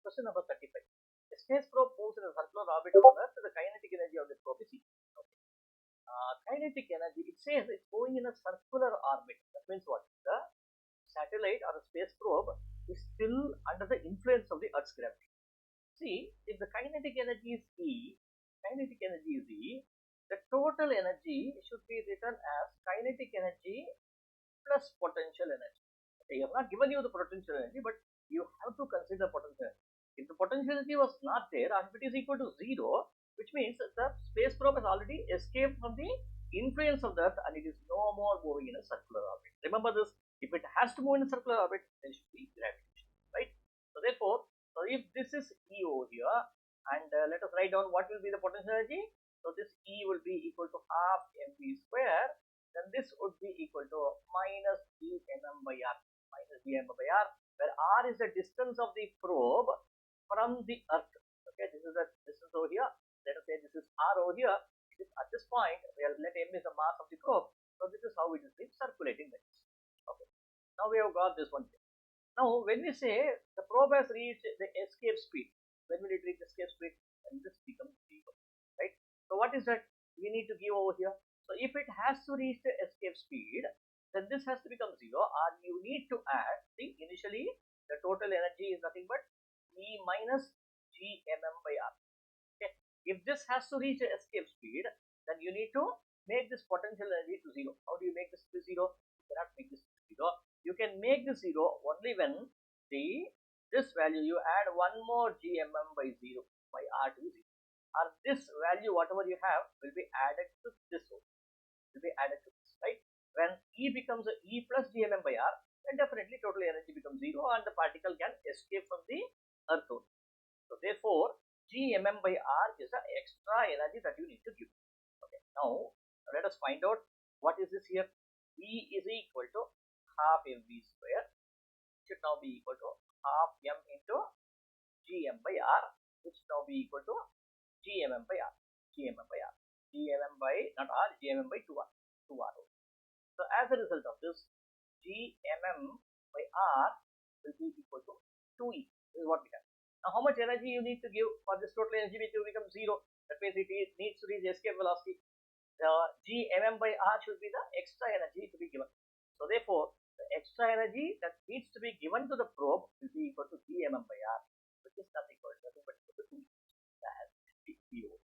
Question number 35. A space probe moves in a circular orbit on Earth. The kinetic energy of the probe is E. Okay. Kinetic energy, it says it's going in a circular orbit. That means what? The satellite or a space probe is still under the influence of the Earth's gravity. See, if the kinetic energy is E, the total energy should be written as kinetic energy plus potential energy. Okay, I have not given you the potential energy, but you have to consider potential energy. If the potential energy was not there, or if it is equal to 0, which means the space probe has already escaped from the influence of the Earth and it is no more moving in a circular orbit. Remember this, if it has to move in a circular orbit, there should be gravitation, right? So therefore, if this is E over here, and let us write down what will be the potential energy. So this E will be equal to half mv square, then this would be equal to minus gm by r, where r is the distance of the probe from the Earth. Okay, this is the distance over here. Let us say this is r over here. It is at this point, let m is the mass of the probe. So this is how it is been circulating like this. Okay, now we have got this one here. Now when we say the probe has reached the escape speed, when will it reach escape speed? And this becomes 0, right? So what is that we need to give over here? So if it has to reach the escape speed, then this has to become 0, or you need to add, see, initially the total energy is nothing but E minus gmm by r. Okay, if this has to reach the escape speed, then you need to make this potential energy to 0. How do you make this to 0? You cannot make this to 0. You can make this 0 only when this value you add one more gmm by 0 by r to 0, or this value whatever you have will be added to this, right? When E becomes a E plus gmm by r, then definitely total energy becomes 0 and the particle can escape from the Earth. So therefore gmm by r is the extra energy that you need to give. Okay, now let us find out what is this here. E is equal to half mv square, should now be equal to half m into gm by r, which now be equal to gmm by r, gmm by 2r. So as a result of this, gmm by r will be equal to 2e. This is what we have. Now how much energy you need to give for this total energy to become 0? That means it needs to reach the escape velocity. The gmm by r should be the extra energy to be given. So therefore, the extra energy that needs to be given to the probe will be equal to gmm by r, which is nothing but 2e. That is zero.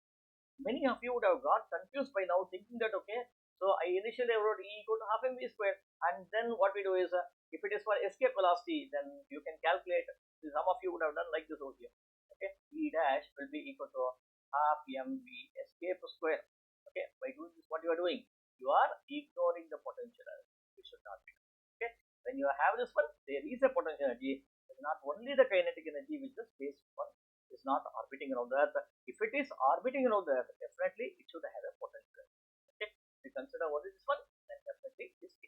Many of you would have got confused by now, thinking that okay, so I initially wrote E equal to half mv square, and then what we do is if it is for escape velocity, then you can calculate. Some of you would have done like this over here. Okay, E dash will be equal to half mv escape square. Okay, by doing this, what you are doing? You are ignoring the potential energy, which should not be. Okay, when you have this one, there is a potential energy. It's not only the kinetic energy which the space one is not orbiting around the Earth. If it is orbiting around the Earth, definitely it should have a potential. Okay, if you consider only this one, then definitely this